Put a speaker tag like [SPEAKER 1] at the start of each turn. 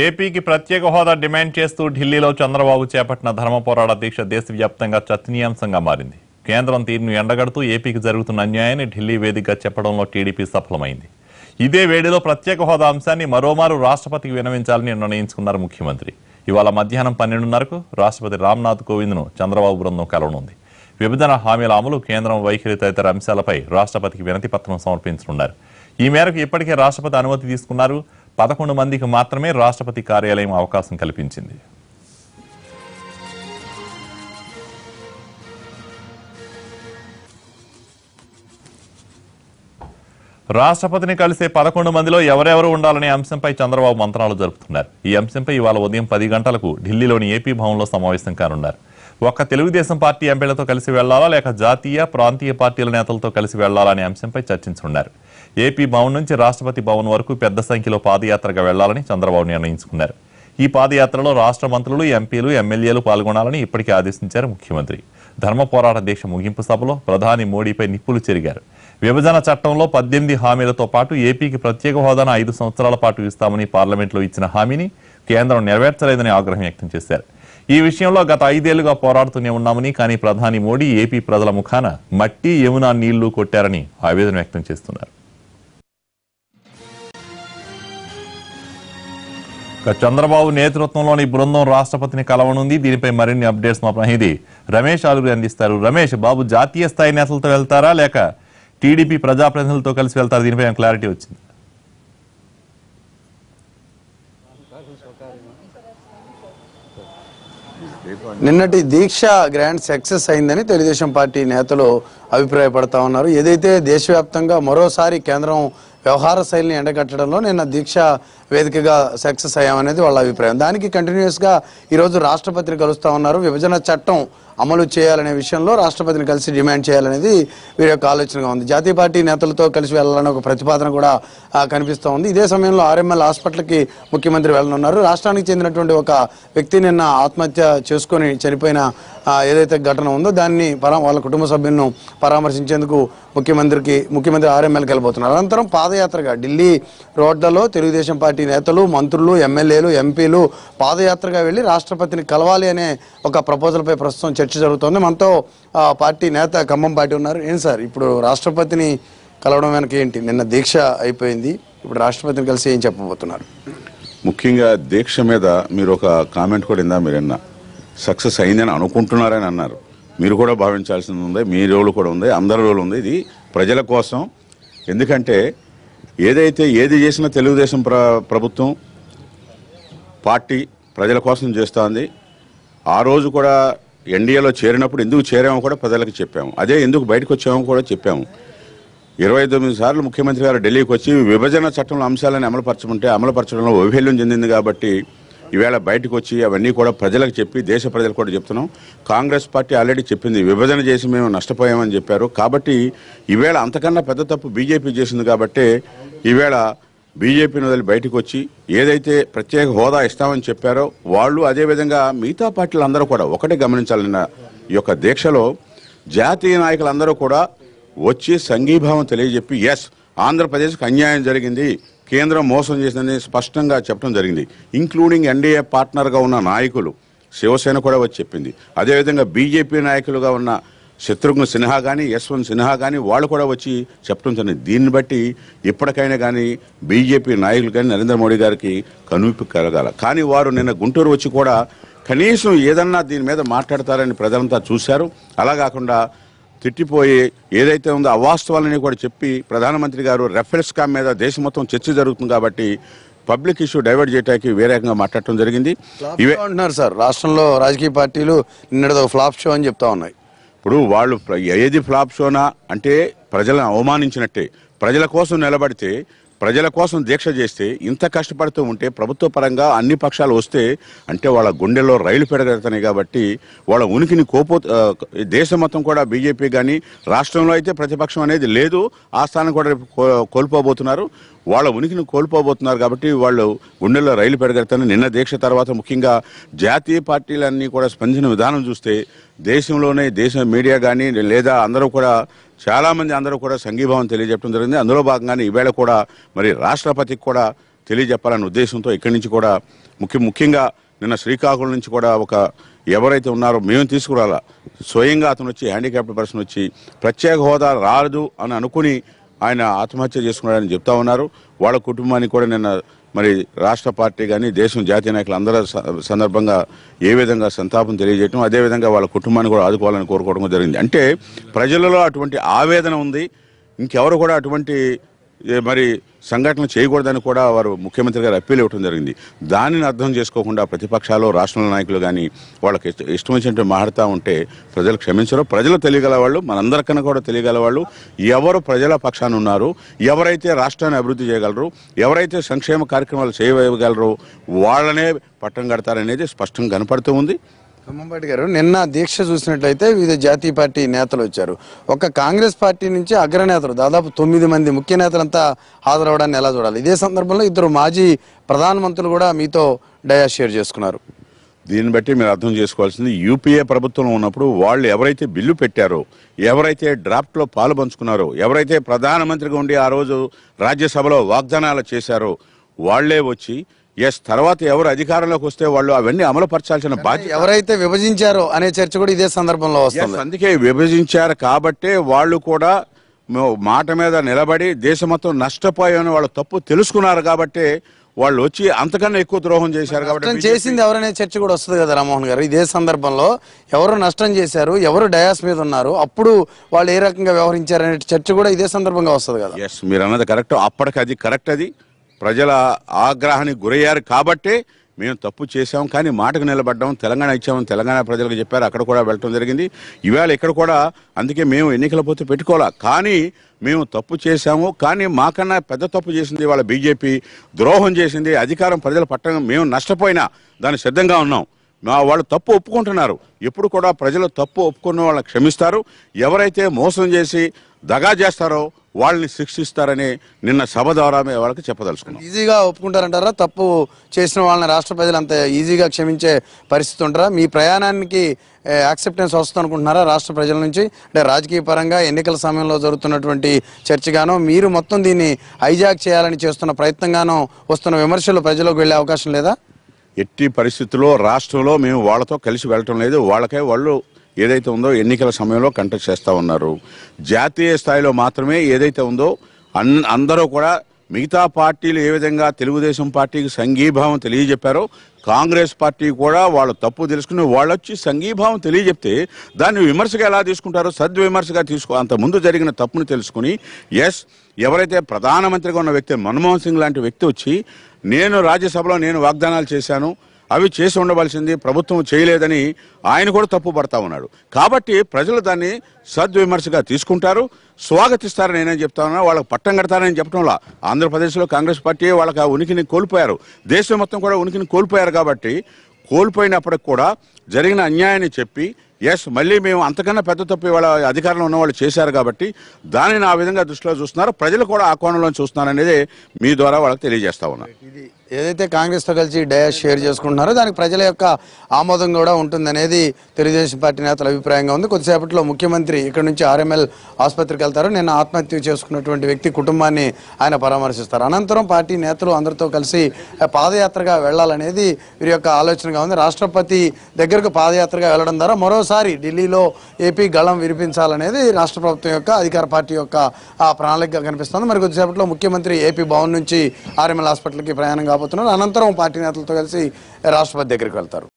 [SPEAKER 1] ఏపీకి ప్రత్యేక హోదా డిమాండ్ చేస్తూ ఢిల్లీలో చంద్రబాబు చేపట్టిన ధర్మ పోరాట దీక్ష దేశవ్యాప్తంగా చర్చనీయాంశంగా మారింది. కేంద్రం తీరును ఎండగడుతూ ఏపీకి జరుగుతున్న అన్యాయాన్ని ఢిల్లీ వేదికగా చెప్పడంలో టీడీపీ సఫలమైంది. ఇదే వేడిలో ప్రత్యేక హోదా అంశాన్ని మరోమారు రాష్ట్రపతికి విన్నవించాలని నిర్ణయించుకున్నారు ముఖ్యమంత్రి. ఇవాళ మధ్యాహ్నం 12:30కు రాష్ట్రపతి రామ్నాథ్ కోవింద్ను చంద్రబాబు బృందం కలవనుంది. విభజన హామీల అమలు, కేంద్రం వైఖరి తదితర అంశాలపై రాష్ట్రపతికి వినతి పత్రం సమర్పించనున్నారు. ఈ మేరకు ఇప్పటికే రాష్ట్రపతి అనుమతి తీసుకున్నారు. 11 మందికి మాత్రమే రాష్ట్రపతి కార్యాలయం అవకాశం కల్పించింది. రాష్ట్రపతిని కలిసే 11 మందిలో ఎవరెవరు ఉండాలనే అంశంపై చంద్రబాబు మంత్రాలు జరుపుతున్నారు. ఈ అంశంపై ఇవాళ ఉదయం 10 గంటలకు ఢిల్లీలోని ఏపీ భవన్లో సమావేశం కానున్నారు. ఒక్క తెలుగుదేశం పార్టీ ఎంపీలతో కలిసి వెళ్లాలా లేక జాతీయ, ప్రాంతీయ పార్టీల నేతలతో కలిసి వెళ్లాలా అనే అంశంపై చర్చించనున్నారు. ఏపీ భవన్ నుంచి రాష్ట్రపతి భవన్ వరకు పెద్ద సంఖ్యలో పాదయాత్రగా వెళ్లాలని చంద్రబాబు నిర్ణయించుకున్నారు. ఈ పాదయాత్రలో రాష్ట్ర మంత్రులు, ఎంపీలు, ఎమ్మెల్యేలు పాల్గొనాలని ఇప్పటికే ఆదేశించారు ముఖ్యమంత్రి. ధర్మ పోరాట దీక్ష ముగింపు సభలో ప్రధాని మోడీపై నిప్పులు చెరిగారు. విభజన చట్టంలో 18 హామీలతో పాటు ఏపీకి ప్రత్యేక హోదాను 5 సంవత్సరాల పాటు ఇస్తామని పార్లమెంట్లో ఇచ్చిన హామీని కేంద్రం నెరవేర్చలేదని ఆగ్రహం వ్యక్తం చేశారు. ఈ విషయంలో గత 5 ఏళ్లుగా పోరాడుతూనే ఉన్నామని, కానీ ప్రధాని మోడీ ఏపీ ప్రజల ముఖాన మట్టి, యమునా నీళ్లు కొట్టారని ఆవేదన వ్యక్తం చేస్తున్నారు. చంద్రబాబు నేతృత్వంలోని బృందం రాష్ట్రపతిని కలవనుంది. దీనిపై మరిన్ని అప్డేట్స్ మా ప్రతినిధి రమేష్ ఆలూరి అందిస్తారు. రమేష్ బాబు, జాతీయ స్థాయి నేతలతో వెళ్తారా లేక టీడీపీ ప్రజాప్రతినిధులతో కలిసి వెళ్తారా? దీనిపై క్లారిటీ వచ్చింది.
[SPEAKER 2] నిన్నటి దీక్ష గ్రాండ్ సక్సెస్ అయిందని తెలుగుదేశం పార్టీ నేతలు అభిప్రాయపడతా ఉన్నారు. ఏదైతే దేశవ్యాప్తంగా మరోసారి కేంద్రం వ్యవహార శైలిని ఎండగట్టడంలో నిన్న దీక్ష వేదికగా సక్సెస్ అయ్యామనేది వాళ్ళ అభిప్రాయం. దానికి కంటిన్యూస్గా ఈరోజు రాష్ట్రపతిని కలుస్తూ ఉన్నారు. విభజన చట్టం అమలు చేయాలనే విషయంలో రాష్ట్రపతిని కలిసి డిమాండ్ చేయాలనేది వీరి యొక్క ఆలోచనగా ఉంది. జాతీయ పార్టీ నేతలతో కలిసి వెళ్లాలనే ఒక ప్రతిపాదన కూడా కనిపిస్తూ ఉంది. ఇదే సమయంలో ఆర్ఎంఎల్ హాస్పిటల్కి ముఖ్యమంత్రి వెళ్ళనున్నారు. రాష్ట్రానికి చెందినటువంటి ఒక వ్యక్తి నిన్న ఆత్మహత్య చేసుకొని చనిపోయిన ఏదైతే ఘటన ఉందో దాన్ని వాళ్ళ కుటుంబ సభ్యులను పరామర్శించేందుకు ముఖ్యమంత్రి ఆర్ఎంఎల్కి వెళ్ళబోతున్నారు. అనంతరం పాదయాత్రగా ఢిల్లీ రోడ్లలో తెలుగుదేశం పార్టీ నేతలు, మంత్రులు, ఎమ్మెల్యేలు, ఎంపీలు పాదయాత్రగా వెళ్లి రాష్ట్రపతిని కలవాలి అనే ఒక ప్రపోజల్పై ప్రస్తుతం చర్చ జరుగుతోంది. మనతో పార్టీ నేత ఖమ్మం పార్టీ ఉన్నారు. ఏంటి సార్, ఇప్పుడు రాష్ట్రపతిని కలవడం వెనక ఏంటి? నిన్న దీక్ష అయిపోయింది, ఇప్పుడు రాష్ట్రపతిని కలిసి ఏం చెప్పబోతున్నారు?
[SPEAKER 3] ముఖ్యంగా దీక్ష మీద మీరు ఒక కామెంట్ కూడా ఇందా మీరు సక్సెస్ అయిందని అనుకుంటున్నారని అన్నారు. మీరు కూడా భావించాల్సింది ఉంది, మీ రోలు కూడా ఉంది, అందరి రోలు ఉంది. ఇది ప్రజల కోసం. ఎందుకంటే ఏది చేసినా తెలుగుదేశం ప్రభుత్వం పార్టీ ప్రజల కోసం చేస్తోంది. ఆ రోజు కూడా ఎన్డీఏలో చేరినప్పుడు ఎందుకు చేరామో కూడా ప్రజలకు చెప్పాము. అదే ఎందుకు బయటకు వచ్చామో కూడా చెప్పాము. 29 సార్లు ముఖ్యమంత్రి గారు ఢిల్లీకి వచ్చి విభజన చట్టంలో అంశాలను అమలుపరచడంలో వైఫల్యం చెందింది కాబట్టి ఈవేళ బయటకు వచ్చి అవన్నీ కూడా ప్రజలకు చెప్పి దేశ ప్రజలు కూడా చెప్తున్నాం. కాంగ్రెస్ పార్టీ ఆల్రెడీ చెప్పింది, విభజన చేసి మేము నష్టపోయామని చెప్పారు. కాబట్టి ఈవేళ అంతకన్నా పెద్ద తప్పు బీజేపీ చేసింది. కాబట్టి ఈవేళ బీజేపీని వదిలి బయటకు వచ్చి ఏదైతే ప్రత్యేక హోదా ఇస్తామని చెప్పారో వాళ్ళు, అదేవిధంగా మిగతా పార్టీలు అందరూ కూడా ఒకటే గమనించాలన్న ఈ యొక్క దీక్షలో జాతీయ నాయకులందరూ కూడా వచ్చి సంఘీభావం తెలియజెప్పి ఎస్ ఆంధ్రప్రదేశ్కి అన్యాయం జరిగింది, కేంద్రం మోసం చేసిందని స్పష్టంగా చెప్పడం జరిగింది. ఇంక్లూడింగ్ ఎన్డీఏ పార్ట్నర్గా ఉన్న నాయకులు, శివసేన కూడా వచ్చి చెప్పింది. అదేవిధంగా బీజేపీ నాయకులుగా ఉన్న శత్రుఘ్న సిన్హా కానీ, యశ్వంత్ సిన్హా కానీ వాళ్ళు కూడా వచ్చి చెప్పడం జరిగింది. దీన్ని బట్టి ఇప్పటికైనా కానీ బీజేపీ నాయకులు కానీ నరేంద్ర మోడీ గారికి కనువిప్పు కలగాల. కానీ వారు నిన్న గుంటూరు వచ్చి కూడా కనీసం ఏదన్నా దీని మీద మాట్లాడతారని ప్రజలంతా చూశారు. అలా కాకుండా తిట్టిపోయి ఏదైతే ఉందో అవాస్తవాలని కూడా చెప్పి ప్రధానమంత్రి గారు రెఫరెన్స్ స్కామ్ మీద దేశం మొత్తం చర్చ జరుగుతుంది కాబట్టి పబ్లిక్ ఇష్యూ డైవర్ట్ చేయడానికి వేరే రకంగా మాట్లాడటం జరిగింది.
[SPEAKER 2] ఇవే అంటున్నారు సార్, రాష్ట్రంలో రాజకీయ పార్టీలు నిన్నటిదో ఫ్లాప్ షో అని చెప్తా ఉన్నాయి.
[SPEAKER 3] ఇప్పుడు వాళ్ళు ఏది ఫ్లాప్ షోనా అంటే ప్రజలను అవమానించినట్టే. ప్రజల కోసం నిలబడితే, ప్రజల కోసం దీక్ష చేస్తే, ఇంత కష్టపడుతూ ఉంటే ప్రభుత్వ పరంగా అన్ని పక్షాలు వస్తే అంటే వాళ్ళ గుండెల్లో రైలు పెరగలుగుతాయి. కాబట్టి వాళ్ళ ఉనికిని దేశం మొత్తం కూడా బీజేపీ కానీ, రాష్ట్రంలో అయితే ప్రతిపక్షం అనేది లేదు, ఆ స్థానం కూడా కోల్పోబోతున్నారు. వాళ్ళ ఉనికిని కోల్పోబోతున్నారు. కాబట్టి వాళ్ళు గుండెల్లో రైలు పెరగలుగుతాయని నిన్న దీక్ష తర్వాత ముఖ్యంగా జాతీయ పార్టీలన్నీ కూడా స్పందించిన విధానం చూస్తే దేశంలోనే మీడియా కానీ లేదా అందరూ కూడా చాలామంది అందరూ కూడా సంఘీభావం తెలియజెప్పడం జరిగింది. అందులో భాగంగానే ఈవేళ కూడా మరి రాష్ట్రపతికి కూడా తెలియజెప్పాలనే ఉద్దేశంతో ఇక్కడి నుంచి కూడా ముఖ్యంగా నిన్న శ్రీకాకుళం నుంచి కూడా ఎవరైతే ఉన్నారో మేము తీసుకురాలా, స్వయంగా అతను వచ్చి హ్యాండిక్యాప్డ్ పర్సన్ వచ్చి ప్రత్యేక హోదా రాదు అని అనుకుని ఆయన ఆత్మహత్య చేసుకున్నాడని చెప్తా ఉన్నారు. వాళ్ళ కుటుంబానికి కూడా నిన్న మరి రాష్ట్ర పార్టీ కానీ దేశం జాతీయ నాయకులు అందరూ సందర్భంగా ఏ విధంగా సంతాపం తెలియజేయటం, అదేవిధంగా వాళ్ళ కుటుంబాన్ని కూడా ఆదుకోవాలని కోరుకోవడం జరిగింది. అంటే ప్రజలలో అటువంటి ఆవేదన ఉంది. ఇంకెవరు కూడా అటువంటి మరి సంఘటనలు చేయకూడదని కూడా వారు ముఖ్యమంత్రి గారు అప్పీల్ ఇవ్వడం జరిగింది. దానిని అర్థం చేసుకోకుండా ప్రతిపక్షాలు, రాష్ట్రాల నాయకులు కానీ వాళ్ళకి ఇష్టం వచ్చినట్టు మాట్లాడుతూ ఉంటే ప్రజలు క్షమించరు. ప్రజలు తెలియగల వాళ్ళు, మనందరికన్నా కూడా తెలియగల వాళ్ళు ఎవరు ప్రజల పక్షాన ఉన్నారు, ఎవరైతే రాష్ట్రాన్ని అభివృద్ధి చేయగలరు, ఎవరైతే సంక్షేమ కార్యక్రమాలు చేయగలరు వాళ్ళనే పట్టం కడతారనేది స్పష్టంగా కనపడుతూ ఉంది.
[SPEAKER 2] బ్రహ్మంపాటి గారు, నిన్న దీక్ష చూసినట్లయితే వివిధ జాతీయ పార్టీ నేతలు వచ్చారు. ఒక కాంగ్రెస్ పార్టీ నుంచి అగ్రనేతలు దాదాపు 9 మంది ముఖ్య నేతలంతా హాజరవడాన్ని ఎలా చూడాలి? ఇదే సందర్భంలో 2 మాజీ ప్రధానమంత్రులు కూడా మీతో డయా షేర్ చేసుకున్నారు.
[SPEAKER 3] దీన్ని బట్టి మీరు అర్థం చేసుకోవాల్సింది, యూపీఏ ప్రభుత్వం ఉన్నప్పుడు వాళ్ళు ఎవరైతే బిల్లు పెట్టారో, ఎవరైతే డ్రాఫ్ట్లో పాలు పంచుకున్నారో, ఎవరైతే ప్రధానమంత్రిగా ఉండి ఆ రోజు రాజ్యసభలో వాగ్దానాలు చేశారో వాళ్లే వచ్చి తర్వాత ఎవరు అధికారంలోకి వస్తే వాళ్ళు అవన్నీ అమలు పరచాల్సిన బాధ్యత.
[SPEAKER 2] ఎవరైతే విభజించారో అనే చర్చ కూడా ఇదే సందర్భంలో వస్తుంది.
[SPEAKER 3] అందుకే విభజించారు కాబట్టే వాళ్ళు కూడా మాట మీద నిలబడి దేశం మొత్తం నష్టపోయామని వాళ్ళు తప్పు తెలుసుకున్నారు కాబట్టి వాళ్ళు వచ్చి అంతకన్నా ఎక్కువ ద్రోహం చేశారు కాబట్టి
[SPEAKER 2] చేసింది ఎవరనే చర్చ కూడా వస్తుంది కదా రామ్మోహన్ గారు. ఇదే సందర్భంలో ఎవరు నష్టం చేశారు, ఎవరు డయాస్ మీద ఉన్నారు, అప్పుడు వాళ్ళు ఏ రకంగా వ్యవహరించారు అనే చర్చ కూడా ఇదే సందర్భంగా వస్తుంది కదా.
[SPEAKER 3] ఎస్, మీరు అన్నది కరెక్ట్. అప్పటికి అది కరెక్ట్. అది ప్రజల ఆగ్రహానికి గురయ్యారు కాబట్టే మేము తప్పు చేశాం, కానీ మాటకు నిలబడ్డాం, తెలంగాణ ఇచ్చామని తెలంగాణ ప్రజలకు చెప్పారు, అక్కడ కూడా వెళ్ళటం జరిగింది. ఇవాళ ఇక్కడ కూడా అందుకే మేము ఎన్నికల పోతే పెట్టుకోవాలా, కానీ మేము తప్పు చేశాము, కానీ మాకన్నా పెద్ద తప్పు చేసింది వాళ్ళ బీజేపీ, ద్రోహం చేసింది, అధికారం ప్రజల పట్టణం మేము నష్టపోయినా దానికి సిద్ధంగా ఉన్నాం. వాళ్ళు తప్పు ఒప్పుకుంటున్నారు. ఎప్పుడు కూడా ప్రజలు తప్పు ఒప్పుకున్న వాళ్ళని క్షమిస్తారు. ఎవరైతే మోసం చేసి దగా చేస్తారో వాళ్ళని శిక్షిస్తారని నిన్న సభ ద్వారా వాళ్ళకి చెప్పదలుచుకున్నాం.
[SPEAKER 2] ఈజీగా ఒప్పుకుంటారంటారా? తప్పు చేసిన వాళ్ళని రాష్ట్ర ప్రజలు అంత ఈజీగా క్షమించే పరిస్థితి ఉంటారా? మీ ప్రయాణానికి యాక్సెప్టెన్స్ వస్తుంది అనుకుంటున్నారా రాష్ట్ర ప్రజల నుంచి? అంటే రాజకీయ పరంగా ఎన్నికల సమయంలో జరుగుతున్నటువంటి చర్చగానో, మీరు మొత్తం దీన్ని హైజాక్ చేయాలని చేస్తున్న ప్రయత్నంగానో వస్తున్న విమర్శలు ప్రజలకు వెళ్లే అవకాశం లేదా?
[SPEAKER 3] ఎట్టి పరిస్థితుల్లో రాష్ట్రంలో మేము వాళ్ళతో కలిసి వెళ్ళటం లేదు. వాళ్ళకే వాళ్ళు ఏదైతే ఉందో ఎన్నికల సమయంలో కంటెస్ట్ చేస్తూ ఉన్నారు. జాతీయ స్థాయిలో మాత్రమే ఏదైతే ఉందో అందరూ కూడా మిగతా పార్టీలు ఏ విధంగా తెలుగుదేశం పార్టీకి సంఘీభావం తెలియజెప్పారో కాంగ్రెస్ పార్టీ కూడా వాళ్ళు తప్పు తెలుసుకుని వాళ్ళు వచ్చి సంఘీభావం తెలియజెప్తే దాన్ని విమర్శగా ఎలా తీసుకుంటారో సద్విమర్శగా అంత ముందు జరిగిన తప్పును తెలుసుకుని ఎవరైతే ప్రధానమంత్రిగా ఉన్న వ్యక్తి మన్మోహన్ సింగ్ లాంటి వ్యక్తి వచ్చి నేను రాజ్యసభలో నేను వాగ్దానాలు చేశాను, అవి చేసి ఉండవలసింది ప్రభుత్వం చేయలేదని ఆయన కూడా తప్పు పడతా ఉన్నాడు. కాబట్టి ప్రజలు దాన్ని సద్విమర్శగా తీసుకుంటారు, స్వాగతిస్తారని నేనేం చెప్తా ఉన్నా. వాళ్ళకి పట్టం కడతారని చెప్పడంలా ఆంధ్రప్రదేశ్లో కాంగ్రెస్ పార్టీ వాళ్ళకి ఆ ఉనికిని కోల్పోయారు, దేశం మొత్తం కూడా ఉనికిని కోల్పోయారు. కాబట్టి కోల్పోయినప్పటికి కూడా జరిగిన అన్యాయాన్ని చెప్పి మళ్ళీ మేము అంతకన్నా పెద్ద తప్పు వాళ్ళ అధికారంలో ఉన్న వాళ్ళు చేశారు కాబట్టి దానిని ఆ విధంగా దృష్టిలో చూస్తున్నారు. ప్రజలు కూడా ఆ కోణంలో చూస్తున్నారు అనేది మీ ద్వారా వాళ్ళకి తెలియజేస్తా ఉన్నారు.
[SPEAKER 2] ఏదైతే కాంగ్రెస్తో కలిసి డయాస్ షేర్ చేసుకుంటున్నారో దానికి ప్రజల యొక్క ఆమోదం కూడా ఉంటుందనేది తెలుగుదేశం పార్టీ నేతల అభిప్రాయంగా ఉంది. కొద్దిసేపట్లో ముఖ్యమంత్రి ఇక్కడ నుంచి ఆర్ఎంఎల్ ఆసుపత్రికి వెళ్తారు. నిన్న ఆత్మహత్య చేసుకున్నటువంటి వ్యక్తి కుటుంబాన్ని ఆయన పరామర్శిస్తారు. అనంతరం పార్టీ నేతలు అందరితో కలిసి పాదయాత్రగా వెళ్లాలనేది వీరి యొక్క ఆలోచనగా ఉంది. రాష్ట్రపతి దగ్గరకు పాదయాత్రగా వెళ్లడం ద్వారా మరోసారి ఢిల్లీలో ఏపీ గళం వినిపించాలనేది రాష్ట్ర ప్రభుత్వం యొక్క అధికార పార్టీ యొక్క ప్రణాళికగా కనిపిస్తుంది. మరి కొద్దిసేపట్లో ముఖ్యమంత్రి ఏపీ భవన్ నుంచి ఆర్ఎంఎల్ హాస్పిటల్కి ప్రయాణం కాబోతున్నారు. అనంతరం పార్టీ నేతలతో కలిసి రాష్ట్రపతి దగ్గరికి వెళ్తారు.